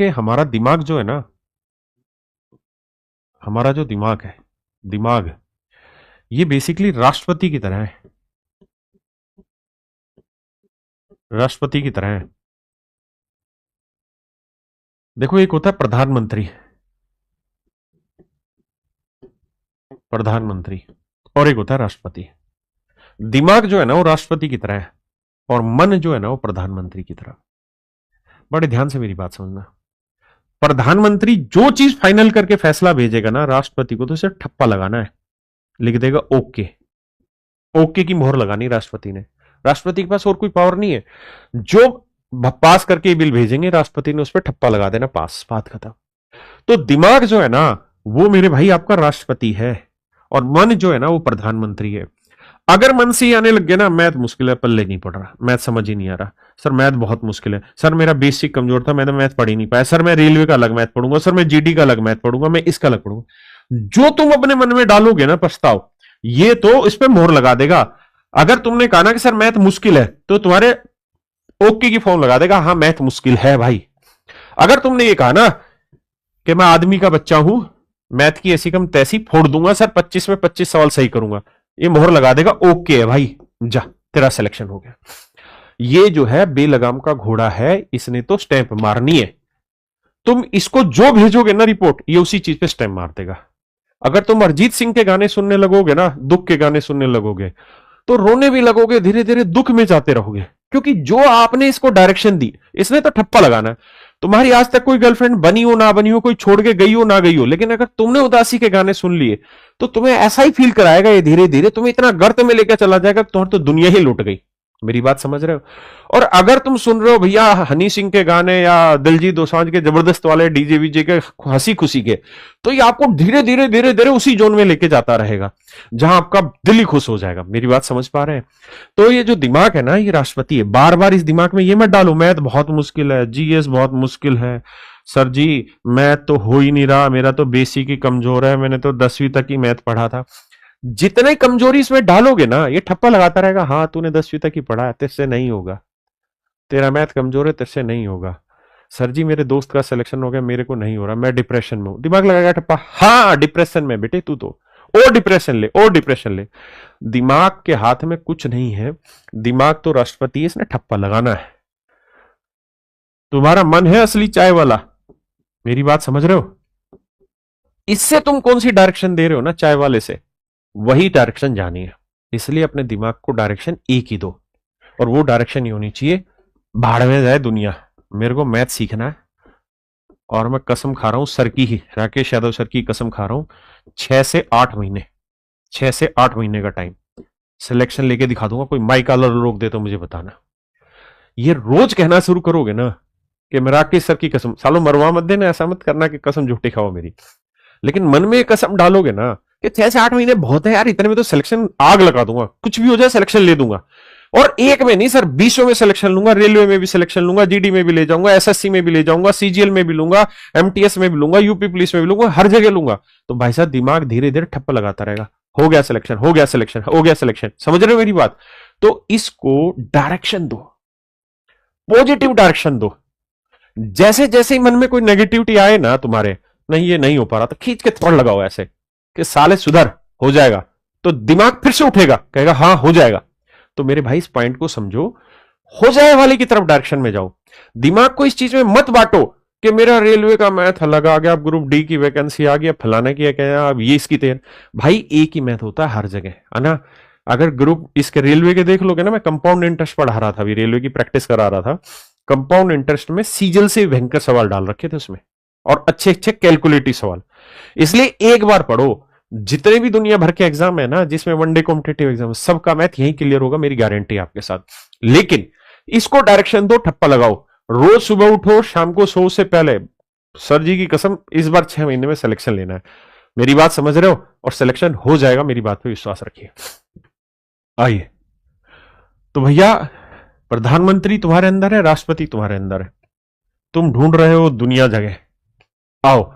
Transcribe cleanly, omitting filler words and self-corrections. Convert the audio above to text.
कि हमारा दिमाग जो है ना, हमारा जो दिमाग है, दिमाग ये बेसिकली राष्ट्रपति की तरह है, राष्ट्रपति की तरह है। देखो, एक होता है प्रधानमंत्री, प्रधानमंत्री, और एक होता है राष्ट्रपति। दिमाग जो है ना वो राष्ट्रपति की तरह है, और मन जो है ना वो प्रधानमंत्री की तरह। बड़े ध्यान से मेरी बात समझना। प्रधानमंत्री जो चीज फाइनल करके फैसला भेजेगा ना राष्ट्रपति को, तो उसे ठप्पा लगाना है, लिख देगा ओके। ओके की मोहर लगानी राष्ट्रपति ने। राष्ट्रपति के पास और कोई पावर नहीं है। जो पास करके बिल भेजेंगे राष्ट्रपति ने उस पर ठप्पा लगा देना, पास, बात खत्म। तो दिमाग जो है ना वो मेरे भाई आपका राष्ट्रपति है, और मन जो है ना वो प्रधानमंत्री है। अगर मन से ही आने लग गया ना मैथ मुश्किल है, पल्ले नहीं पड़ रहा, मैथ समझ ही नहीं आ रहा, सर मैथ बहुत मुश्किल है, सर मेरा बेसिक कमजोर था, मैंने मैथ पढ़ ही नहीं पाया, सर मैं रेलवे का अलग मैथ पढ़ूंगा, सर मैं जीडी का अलग मैथ पढ़ूंगा, मैं इसका अलग पढ़ूंगा, जो तुम अपने मन में डालोगे ना प्रस्ताव, ये तो इस पे मोहर लगा देगा। अगर तुमने कहा ना कि सर मैथ मुश्किल है, तो तुम्हारे ओके की फॉर्म लगा देगा, हाँ मैथ मुश्किल है भाई। अगर तुमने ये कहा ना कि मैं आदमी का बच्चा हूं, मैथ की ऐसी कम तैसी फोड़ दूंगा सर, 25 में 25 सवाल सही करूंगा, ये मोहर लगा देगा ओके है भाई, जा तेरा सिलेक्शन हो गया। ये जो है बेलगाम का घोड़ा है, इसने तो स्टैंप मारनी है। तुम इसको जो भेजोगे ना रिपोर्ट, ये उसी चीज पे स्टैंप मार देगा। अगर तुम अरिजीत सिंह के गाने सुनने लगोगे ना, दुख के गाने सुनने लगोगे, तो रोने भी लगोगे, धीरे धीरे दुख में जाते रहोगे, क्योंकि जो आपने इसको डायरेक्शन दी, इसने तो ठप्पा लगाना है। तुम्हारी आज तक कोई गर्लफ्रेंड बनी हो ना बनी हो, कोई छोड़ के गई हो ना गई हो, लेकिन अगर तुमने उदासी के गाने सुन लिए तो तुम्हें ऐसा ही फील कराएगा, ये धीरे धीरे तुम्हें इतना गर्त में लेकर चला जाएगा, तुम्हारी तो दुनिया ही लुट गई। मेरी बात समझ रहे हो? और अगर तुम सुन रहे हो भैया हनी सिंह के गाने या दिलजीत दोसांझ के जबरदस्त वाले डीजे वीजे के हंसी खुशी के, तो ये आपको धीरे धीरे धीरे धीरे उसी जोन में लेके जाता रहेगा जहां आपका दिल ही खुश हो जाएगा। मेरी बात समझ पा रहे हैं? तो ये जो दिमाग है ना, ये राष्ट्रपति है। बार बार इस दिमाग में ये मत डालो मैथ बहुत मुश्किल है, जीएस बहुत मुश्किल है, सर जी मैथ तो हो ही नहीं रहा, मेरा तो बेसिक ही कमजोर है, मैंने तो 10वीं तक ही मैथ पढ़ा था। जितने कमजोरी इसमें डालोगे ना, ये ठप्पा लगाता रहेगा, हाँ तूने 10वीं तक ही पढ़ा है, तेरे से नहीं होगा, तेरा मैथ कमजोर है, तेरे से नहीं होगा। सर जी मेरे दोस्त का सिलेक्शन हो गया, मेरे को नहीं हो रहा, मैं डिप्रेशन में हूं। दिमाग लगाएगा ठप्पा, हाँ डिप्रेशन में बेटे तू तो, और डिप्रेशन ले, और डिप्रेशन ले। दिमाग के हाथ में कुछ नहीं है, दिमाग तो राष्ट्रपति है, इसने ठप्पा लगाना है। तुम्हारा मन है असली चाय वाला, मेरी बात समझ रहे हो? इससे तुम कौन सी डायरेक्शन दे रहे हो ना चाय वाले से, वही डायरेक्शन जानी है। इसलिए अपने दिमाग को डायरेक्शन एक ही दो, और वो डायरेक्शन ये होनी चाहिए, भाड़ में जाए दुनिया, मेरे को मैथ सीखना है। और मैं कसम खा रहा हूं सर की ही, राकेश यादव सर की कसम खा रहा हूं, 6 से 8 महीने, 6 से 8 महीने का टाइम, सिलेक्शन लेके दिखा दूंगा। कोई माइक वाला रोक दे तो मुझे बताना। ये रोज कहना शुरू करोगे ना कि मैं राकेश सर की कसम, सालों मरवा मत देना, ऐसा मत करना कि कसम झूठी खाओ मेरी, लेकिन मन में कसम डालोगे ना कि 6 से 8 महीने बहुत है यार, इतने में तो सिलेक्शन आग लगा दूंगा, कुछ भी हो जाए सिलेक्शन ले दूंगा। और एक में नहीं सर, 20 में सिलेक्शन लूंगा, रेलवे में भी सिलेक्शन लूंगा, जीडी में भी ले जाऊंगा, एसएससी में भी ले जाऊंगा, सीजीएल में भी लूंगा, एमटीएस में भी लूंगा, यूपी पुलिस में भी लूंगा, हर जगह लूंगा। तो भाई साहब दिमाग धीरे धीरे ठप्पा लगाता रहेगा, हो गया सिलेक्शन, हो गया सिलेक्शन, हो गया सिलेक्शन। समझ रहे हो मेरी बात? तो इसको डायरेक्शन दो, पॉजिटिव डायरेक्शन दो। जैसे जैसे ही मन में कोई नेगेटिविटी आए ना तुम्हारे, नहीं ये नहीं हो पा रहा, तो खींच के थप्पड़ लगाओ ऐसे कि साले सुधर, हो जाएगा। तो दिमाग फिर से उठेगा, कहेगा हाँ हो जाएगा। तो मेरे भाई इस पॉइंट को समझो, हो जाए वाले की तरफ डायरेक्शन में जाओ। दिमाग को इस चीज में मत बांटो कि मेरा रेलवे का मैथ अलग आ गया, अब ग्रुप डी की वैकेंसी आ गया, फलाने की क्या, अब ये इसकी तैयारी। भाई एक ही मैथ होता है हर जगह, है ना? अगर ग्रुप इसके रेलवे के देख लोगे ना, मैं कंपाउंड इंटरेस्ट पढ़ा रहा था, अभी रेलवे की प्रैक्टिस करा रहा था। कंपाउंड इंटरेस्ट में सीजल से भयंकर सवाल डाल रखे थे उसमें, और अच्छे अच्छे कैलकुलेटिव सवाल। इसलिए एक बार पढ़ो, जितने भी दुनिया भर के एग्जाम है ना, जिसमें वनडे कॉम्पिटेटिव एग्जाम, सबका मैथ यही क्लियर होगा, मेरी गारंटी है आपके साथ। लेकिन इसको डायरेक्शन दो, ठप्पा लगाओ, रोज सुबह उठो, शाम को सो से पहले सर जी की कसम इस बार 6 महीने में सिलेक्शन लेना है। मेरी बात समझ रहे हो? और सिलेक्शन हो जाएगा, मेरी बात पे विश्वास रखिए। आइए, तो भैया प्रधानमंत्री तुम्हारे अंदर है, राष्ट्रपति तुम्हारे अंदर है, तुम ढूंढ रहे हो दुनिया जगह, आओ